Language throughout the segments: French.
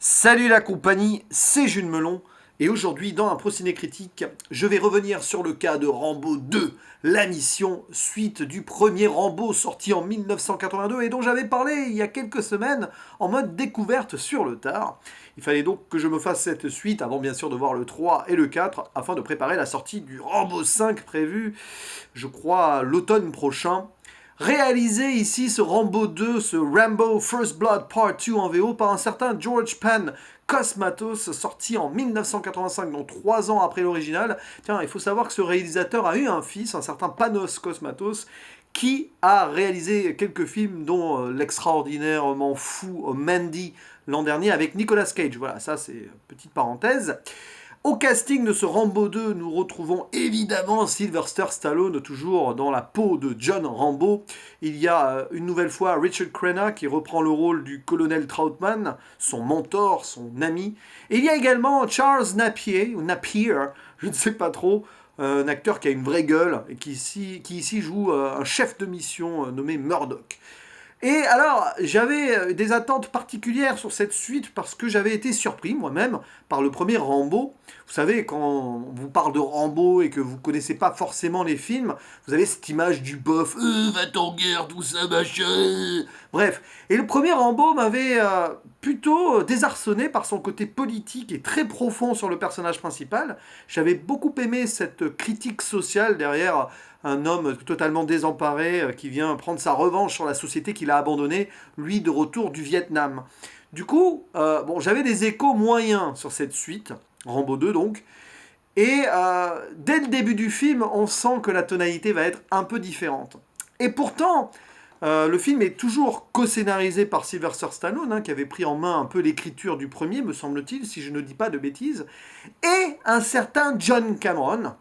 Salut la compagnie, c'est Jules Melon, et aujourd'hui dans un Prociné Critique, je vais revenir sur le cas de Rambo 2, la mission suite du premier Rambo sorti en 1982 et dont j'avais parlé il y a quelques semaines en mode découverte sur le tard. Il fallait donc que je me fasse cette suite avant bien sûr de voir le 3 et le 4 afin de préparer la sortie du Rambo 5 prévu, je crois, l'automne prochain. Réalisé ici ce Rambo 2, ce Rambo First Blood Part 2 en VO par un certain George Pan Cosmatos, sorti en 1985, donc 3 ans après l'original. Tiens, il faut savoir que ce réalisateur a eu un fils, un certain Panos Cosmatos, qui a réalisé quelques films, dont l'extraordinairement fou Mandy l'an dernier avec Nicolas Cage. Voilà, ça c'est une petite parenthèse. Au casting de ce Rambo 2, nous retrouvons évidemment Sylvester Stallone, toujours dans la peau de John Rambo. Il y a une nouvelle fois Richard Crenna qui reprend le rôle du colonel Troutman, son mentor, son ami. Et il y a également Charles Napier, ou Napier, je ne sais pas trop, un acteur qui a une vraie gueule et qui ici joue un chef de mission nommé Murdoch. Et alors, j'avais des attentes particulières sur cette suite parce que j'avais été surpris moi-même par le premier Rambo. Vous savez, quand on vous parle de Rambo et que vous connaissez pas forcément les films, vous avez cette image du bof, va en guerre, tout ça, machin. Bref, et le premier Rambo m'avait plutôt désarçonné par son côté politique et très profond sur le personnage principal. J'avais beaucoup aimé cette critique sociale derrière un homme totalement désemparé qui vient prendre sa revanche sur la société qu'il a abandonnée, lui de retour du Vietnam. Du coup, bon, j'avais des échos moyens sur cette suite, Rambo 2 donc, et dès le début du film, on sent que la tonalité va être un peu différente. Et pourtant, le film est toujours co-scénarisé par Sylvester Stallone, qui avait pris en main un peu l'écriture du premier, me semble-t-il, si je ne dis pas de bêtises, et un certain John Cameron,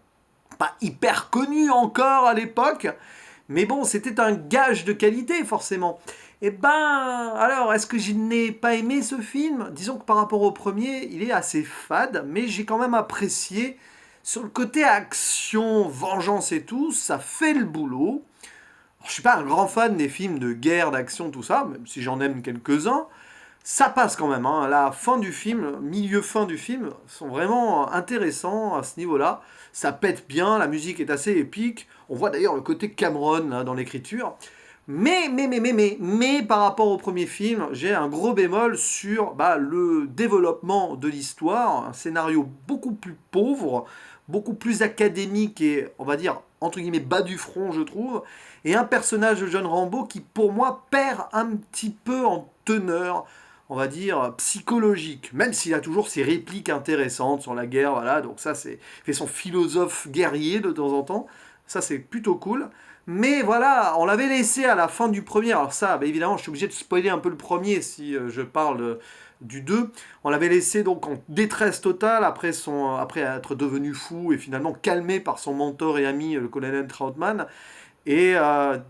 pas hyper connu encore à l'époque, mais bon, c'était un gage de qualité, forcément. Et ben, alors, est-ce que je n'ai pas aimé ce film? Disons que par rapport au premier, il est assez fade, mais j'ai quand même apprécié. Sur le côté action, vengeance et tout, ça fait le boulot. Alors, je suis pas un grand fan des films de guerre, d'action, tout ça, même si j'en aime quelques-uns. Ça passe quand même, hein. La fin du film, milieu-fin du film, sont vraiment intéressants à ce niveau-là. Ça pète bien, la musique est assez épique. On voit d'ailleurs le côté Cameron là, dans l'écriture. Mais, par rapport au premier film, j'ai un gros bémol sur le développement de l'histoire. Un scénario beaucoup plus pauvre, beaucoup plus académique et, on va dire, entre guillemets, bas du front, je trouve. Et un personnage de John Rambo qui, pour moi, perd un petit peu en teneur, on va dire, psychologique, même s'il a toujours ses répliques intéressantes sur la guerre, voilà, donc ça, c'est fait son philosophe guerrier de temps en temps, ça, c'est plutôt cool. Mais voilà, on l'avait laissé à la fin du premier, alors ça, évidemment, je suis obligé de spoiler un peu le premier si je parle du 2. On l'avait laissé donc en détresse totale après être devenu fou et finalement calmé par son mentor et ami, le colonel Troutman, et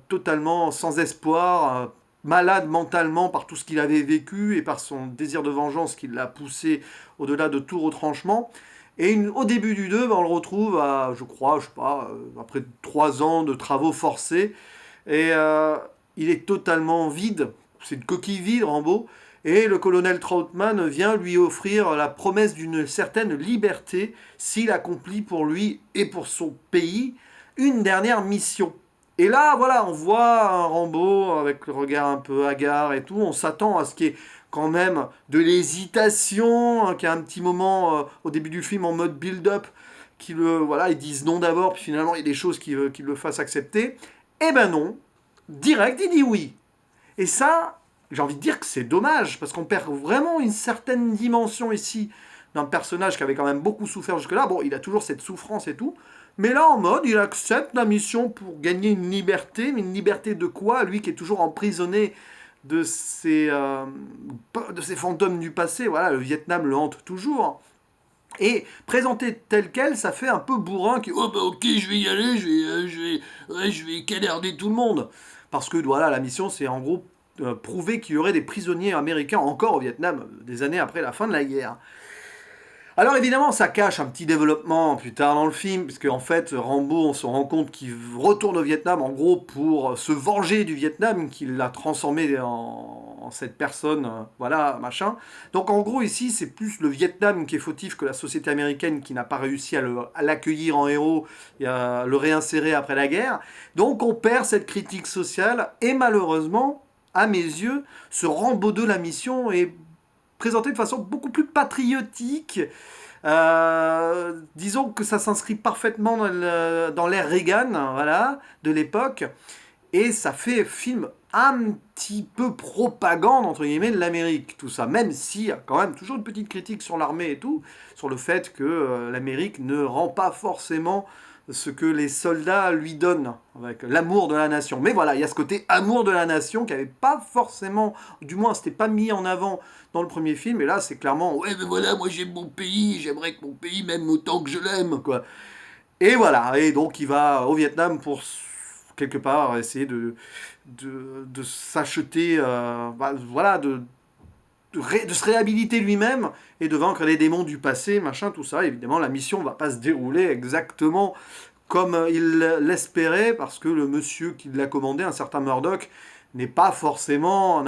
totalement sans espoir, malade mentalement par tout ce qu'il avait vécu et par son désir de vengeance qui l'a poussé au-delà de tout retranchement. Et au début du 2, on le retrouve à, je sais pas, après 3 ans de travaux forcés. Et il est totalement vide. C'est une coquille vide, Rambo. Et le colonel Troutman vient lui offrir la promesse d'une certaine liberté s'il accomplit pour lui et pour son pays une dernière mission. Et là, voilà, on voit un Rambo avec le regard un peu hagard et tout. On s'attend à ce qu'il y ait quand même de l'hésitation, qu'il y a un petit moment au début du film en mode build-up, voilà, ils disent non d'abord, puis finalement il y a des choses qui le fassent accepter. Eh ben non, direct, il dit oui. Et ça, j'ai envie de dire que c'est dommage, parce qu'on perd vraiment une certaine dimension ici d'un personnage qui avait quand même beaucoup souffert jusque-là. Bon, il a toujours cette souffrance et tout, mais là, en mode, il accepte la mission pour gagner une liberté, mais une liberté de quoi? Lui qui est toujours emprisonné de ses fantômes du passé, voilà, le Vietnam le hante toujours. Et présenté tel quel, ça fait un peu bourrin qui, oh bah ok, je vais y aller, je vais canarder tout le monde. Parce que voilà, la mission, c'est en gros prouver qu'il y aurait des prisonniers américains encore au Vietnam, des années après la fin de la guerre. Alors évidemment, ça cache un petit développement plus tard dans le film, puisque en fait, Rambo, on se rend compte qu'il retourne au Vietnam, en gros, pour se venger du Vietnam, qu'il l'a transformé en cette personne, voilà, machin. Donc en gros ici, c'est plus le Vietnam qui est fautif que la société américaine qui n'a pas réussi à l'accueillir en héros et à le réinsérer après la guerre. Donc on perd cette critique sociale et malheureusement, à mes yeux, ce Rambo 2, la mission, est présenté de façon beaucoup plus patriotique. Disons que ça s'inscrit parfaitement dans l'ère Reagan, voilà, de l'époque, et ça fait film un petit peu propagande, entre guillemets, de l'Amérique, tout ça, même s'il y a quand même toujours une petite critique sur l'armée et tout, sur le fait que l'Amérique ne rend pas forcément ce que les soldats lui donnent, avec l'amour de la nation. Mais voilà, il y a ce côté amour de la nation qui n'avait pas forcément, du moins c'était pas mis en avant dans le premier film, et là c'est clairement, ouais mais voilà, moi j'aime mon pays, j'aimerais que mon pays m'aime autant que je l'aime, quoi. Et voilà, et donc il va au Vietnam pour quelque part essayer de s'acheter, voilà, de se réhabiliter lui-même et de vaincre les démons du passé, machin, tout ça. Évidemment, la mission va pas se dérouler exactement comme il l'espérait, parce que le monsieur qui l'a commandé, un certain Murdoch, n'a pas forcément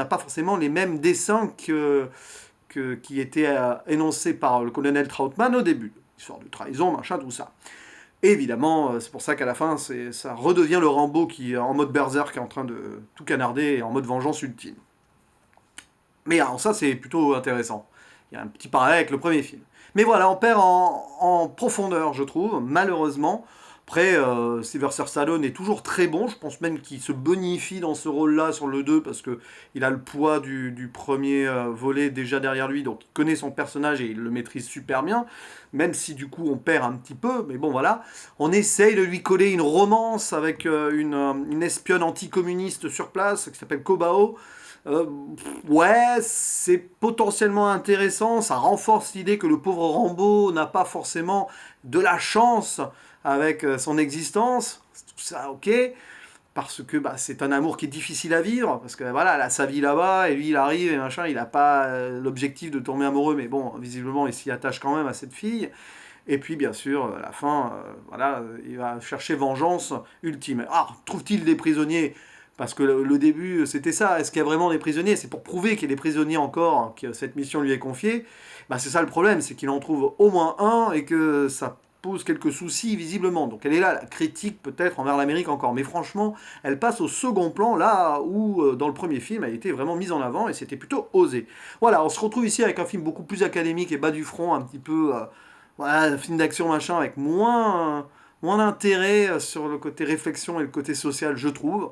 les mêmes dessins qui étaient énoncés par le colonel Trautmann au début. Histoire de trahison, machin, tout ça. Et évidemment, c'est pour ça qu'à la fin, ça redevient le Rambo qui est en mode berserk, qui est en train de tout canarder et en mode vengeance ultime. Mais alors ça, c'est plutôt intéressant. Il y a un petit parallèle avec le premier film. Mais voilà, on perd en profondeur, je trouve, malheureusement. Après, Sylvester Stallone est toujours très bon. Je pense même qu'il se bonifie dans ce rôle-là sur le 2 parce qu'il a le poids du premier volet déjà derrière lui. Donc il connaît son personnage et il le maîtrise super bien. Même si du coup on perd un petit peu. Mais bon, voilà. On essaye de lui coller une romance avec une espionne anticommuniste sur place qui s'appelle Kobao. Euh, ouais, c'est potentiellement intéressant, ça renforce l'idée que le pauvre Rambo n'a pas forcément de la chance avec son existence, tout ça ok, parce que bah, c'est un amour qui est difficile à vivre, parce que voilà, elle a sa vie là-bas, et lui il arrive et machin, il n'a pas l'objectif de tomber amoureux, mais bon, visiblement il s'y attache quand même à cette fille, et puis bien sûr, à la fin, voilà, il va chercher vengeance ultime. Ah, trouve-t-il des prisonniers? Parce que le début, c'était ça. Est-ce qu'il y a vraiment des prisonniers? C'est pour prouver qu'il y a des prisonniers encore, hein, que cette mission lui est confiée. Bah, c'est ça le problème, c'est qu'il en trouve au moins un et que ça pose quelques soucis visiblement. Donc elle est là, la critique peut-être envers l'Amérique encore. Mais franchement, elle passe au second plan, là où dans le premier film, elle était vraiment mise en avant et c'était plutôt osé. Voilà, on se retrouve ici avec un film beaucoup plus académique et bas du front, un petit peu... voilà, un film d'action machin avec moins d'intérêt sur le côté réflexion et le côté social, je trouve.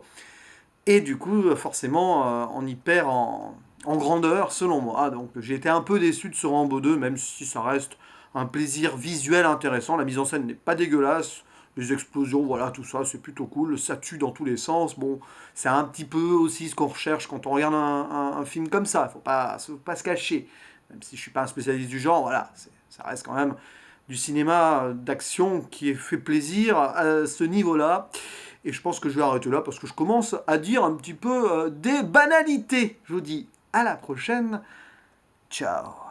Et du coup, forcément, on y perd en grandeur, selon moi. Donc j'ai été un peu déçu de ce Rambo 2, même si ça reste un plaisir visuel intéressant. La mise en scène n'est pas dégueulasse. Les explosions, voilà, tout ça, c'est plutôt cool. Ça tue dans tous les sens. Bon, c'est un petit peu aussi ce qu'on recherche quand on regarde un film comme ça. Faut pas se cacher. Même si je suis pas un spécialiste du genre, voilà, ça reste quand même du cinéma d'action qui est fait plaisir à ce niveau-là. Et je pense que je vais arrêter là parce que je commence à dire un petit peu des banalités. Je vous dis à la prochaine. Ciao.